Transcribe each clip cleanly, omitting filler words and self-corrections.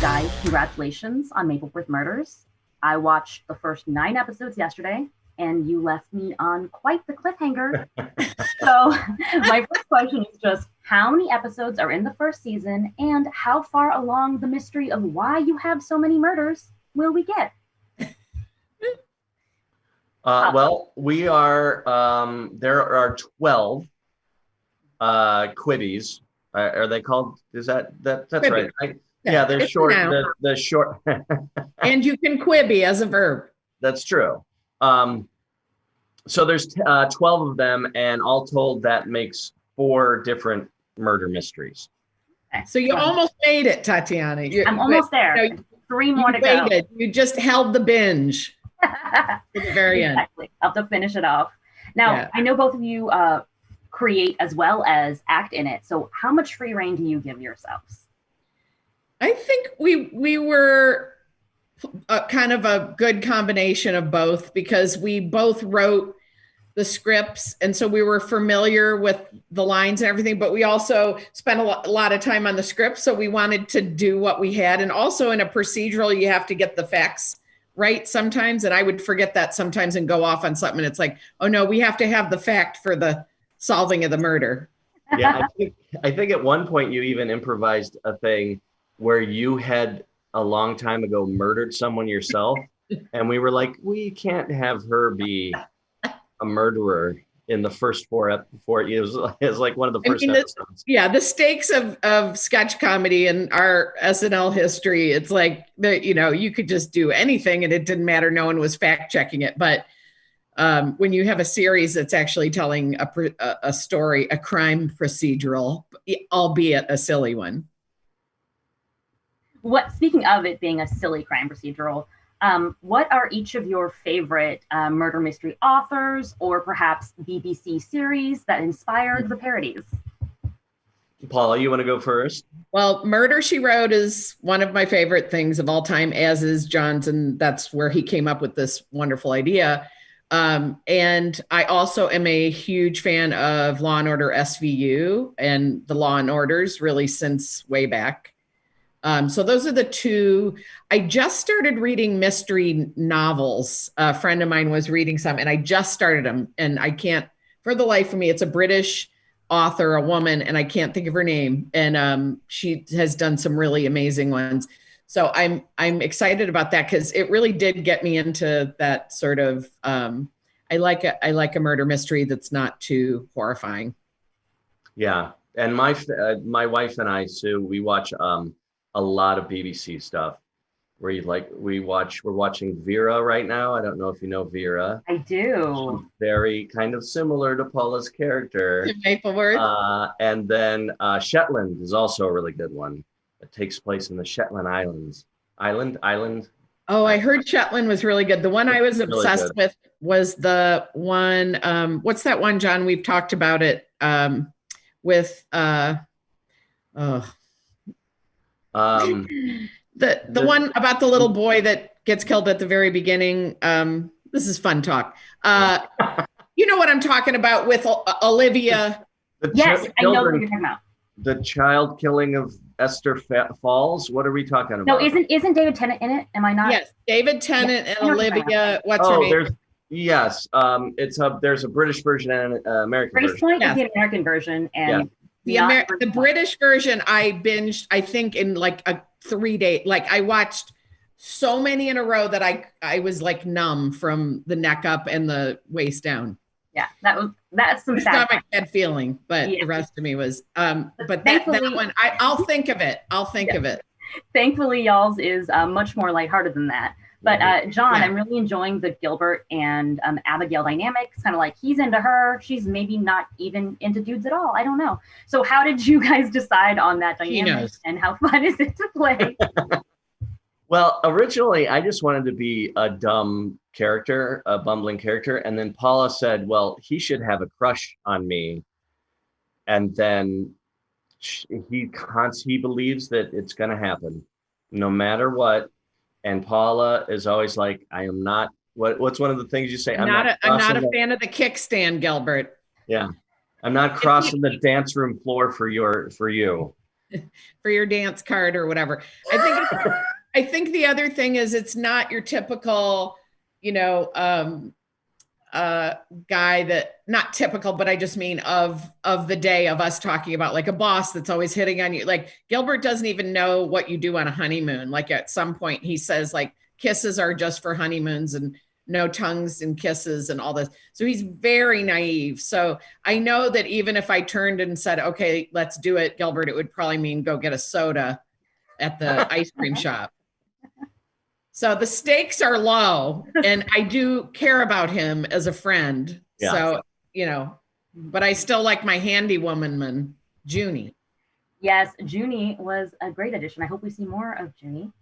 guys, congratulations on Mapleworth Murders. I watched the first 9 episodes yesterday, and you left me on quite the cliffhanger. So my first question is just, how many episodes are in the first season, and how far along the mystery of why you have so many murders will we get? Well, we are, there are 12 Quibis. Are they called? That's Quibi. right. Yeah, they're short. The short. And you can Quibi as a verb. That's true. So there's 12 of them, and all told, that makes 4 different murder mysteries. So you almost made it, Tatiana. I'm almost there. You know, 3 more to go. You just held the binge to the very end. Exactly. I'll have to finish it off. Now, I know both of you create as well as act in it. So how much free reign do you give yourselves? I think we were kind of a good combination of both, because we both wrote the scripts, and so we were familiar with the lines and everything, but we also spent a lot of time on the script, so we wanted to do what we had. And also in a procedural, you have to get the facts right sometimes, and I would forget that sometimes and go off on something, and it's like, oh no, we have to have the fact for the solving of the murder. Yeah, I think at one point you even improvised a thing where you had a long time ago murdered someone yourself, and we were like, we can't have her be a murderer in the first 4 episodes. It was like one of the first episodes. The stakes of sketch comedy and our SNL history, it's like, you could just do anything and it didn't matter. No one was fact checking it. But when you have a series that's actually telling a story, a crime procedural, albeit a silly one. Speaking of it being a silly crime procedural, what are each of your favorite murder mystery authors, or perhaps BBC series that inspired the parodies? Paula, you want to go first? Well, Murder, She Wrote is one of my favorite things of all time, as is John's, and that's where he came up with this wonderful idea. And I also am a huge fan of Law and Order SVU and the Law and Orders, really since way back. So those are the 2. I just started reading mystery novels. A friend of mine was reading some, and I just started them, and I can't, for the life of me, it's a British author, a woman, and I can't think of her name. And she has done some really amazing ones. So I'm excited about that, because it really did get me into that sort of, I like a murder mystery that's not too horrifying. Yeah. And my wife and I, Sue, we watch a lot of BBC stuff. We're watching Vera right now. I don't know if you know Vera. I do. She's very kind of similar to Paula's character. Mapleworth. And then Shetland is also a really good one. It takes place in the Shetland Islands. Island. Oh, I heard Shetland was really good. The one I was obsessed with was the one, what's that one, John? We've talked about it with the one about the little boy that gets killed at the very beginning. This is fun talk. You know what I'm talking about with Olivia. Yes, I know what you're talking about. The child killing of Esther Falls. What are we talking about? No, isn't David Tennant in it? Am I not? Yes, David Tennant and Olivia. What's her name? There's a British version and an American version. Grace Point is the American version, and the British version I binged, I think, in like a 3-day. Like, I watched so many in a row that I was like numb from the neck up and the waist down. Yeah, that's some sad feeling, but the rest of me was. But that one, I'll think of it. Of it. Thankfully, y'all's is much more lighthearted than that. But John, I'm really enjoying the Gilbert and Abigail dynamic. It's kind of like he's into her. She's maybe not even into dudes at all. I don't know. So how did you guys decide on that dynamic, and how fun is it to play? Well, originally, I just wanted to be a dumb character, a bumbling character. And then Paula said, well, he should have a crush on me. And then he believes that it's going to happen no matter what. And Paula is always like, I am not, what's one of the things you say? I'm not a fan of the kickstand, Gilbert. Yeah. I'm not crossing the dance room floor for you. for your dance card or whatever. I think the other thing is it's not your typical, guy that, not typical, but I just mean of the day of us talking about like a boss that's always hitting on you. Like Gilbert doesn't even know what you do on a honeymoon. Like at some point he says like kisses are just for honeymoons and no tongues and kisses and all this. So he's very naive. So I know that even if I turned and said, okay, let's do it, Gilbert, it would probably mean go get a soda at the ice cream shop. So the stakes are low, and I do care about him as a friend. Yeah. So, but I still like my handy woman, Junie. Yes, Junie was a great addition. I hope we see more of Junie.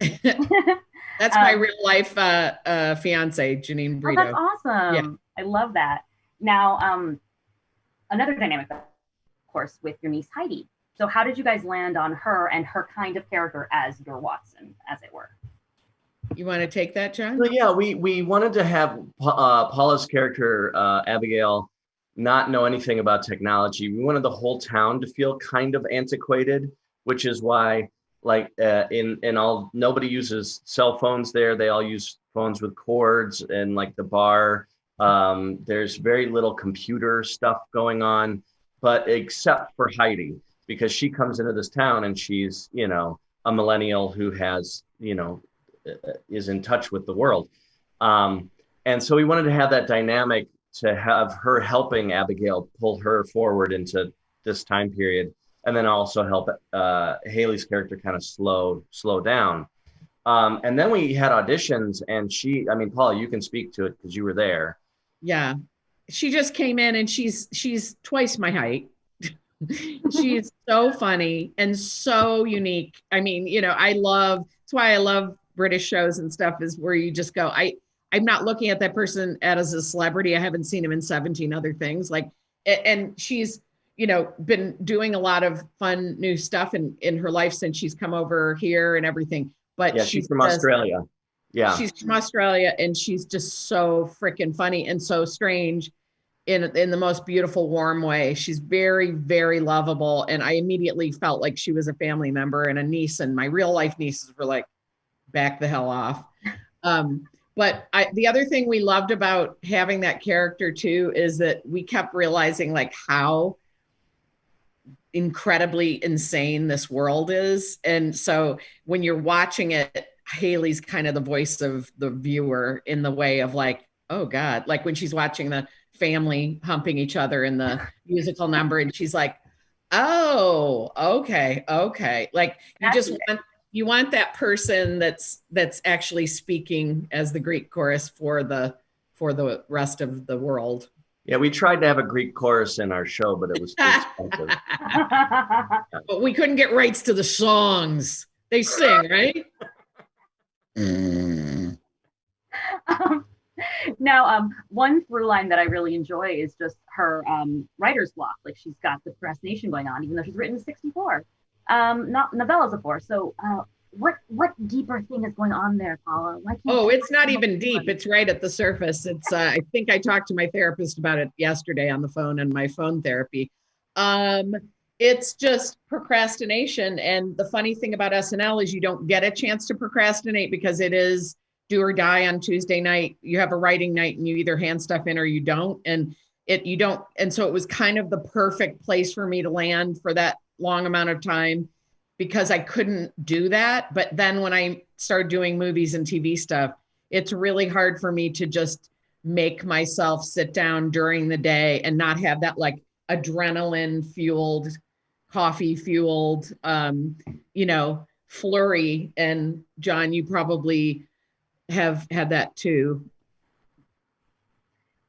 That's my real life fiance, Janine Brito. Oh, that's awesome. Yeah. I love that. Now, another dynamic, of course, with your niece, Heidi. So how did you guys land on her and her kind of character as your Watson, as it were? You want to take that, John? Well, yeah, we wanted to have Paula's character, Abigail, not know anything about technology. We wanted the whole town to feel kind of antiquated, which is why, like, nobody uses cell phones there. They all use phones with cords, and like the bar, there's very little computer stuff going on, but except for Heidi, because she comes into this town and she's, a millennial who has, is in touch with the world. And so we wanted to have that dynamic to have her helping Abigail pull her forward into this time period, and then also help Haley's character kind of slow down. And then we had auditions, and Paula, you can speak to it because you were there. Yeah. She just came in and she's twice my height. She's so funny and so unique. I mean, that's why I love British shows and stuff, is where you just go, I'm not looking at that person as a celebrity. I haven't seen him in 17 other things. Like, and she's, been doing a lot of fun new stuff in her life since she's come over here and everything. But yeah, she's from Australia. Yeah. She's from Australia, and she's just so freaking funny and so strange in the most beautiful, warm way. She's very, very lovable. And I immediately felt like she was a family member and a niece, and my real life nieces were like, back the hell off. But the other thing we loved about having that character too is that we kept realizing like how incredibly insane this world is. And so when you're watching it, Haley's kind of the voice of the viewer in the way of like, oh God, like when she's watching the family humping each other in the musical number, and she's like, oh, okay. Like you want that person that's actually speaking as the Greek chorus for the rest of the world. Yeah, we tried to have a Greek chorus in our show, but it was too expensive. But we couldn't get rights to the songs. They sing, right? Now, one through line that I really enjoy is just her writer's block. Like, she's got the procrastination going on, even though she's written 64 not novellas before. So what deeper thing is going on there, Paula? It's not even deep. It's right at the surface. It's I think I talked to my therapist about it yesterday on the phone and my phone therapy. It's just procrastination. And the funny thing about SNL is you don't get a chance to procrastinate because it is do or die on Tuesday night. You have a writing night and you either hand stuff in or you don't. And you don't. And so it was kind of the perfect place for me to land for that long amount of time, because I couldn't do that. But then when I started doing movies and TV stuff, it's really hard for me to just make myself sit down during the day and not have that like adrenaline fueled, coffee fueled, flurry. And John, you probably have had that too.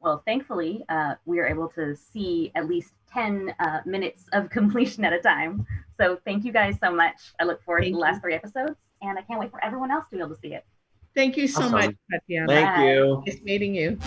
Well, thankfully, we are able to see at least 10 minutes of completion at a time. So thank you guys so much. I look forward to the last 3 episodes, and I can't wait for everyone else to be able to see it. Thank you so much, Tatiana. Thank you. Nice meeting you.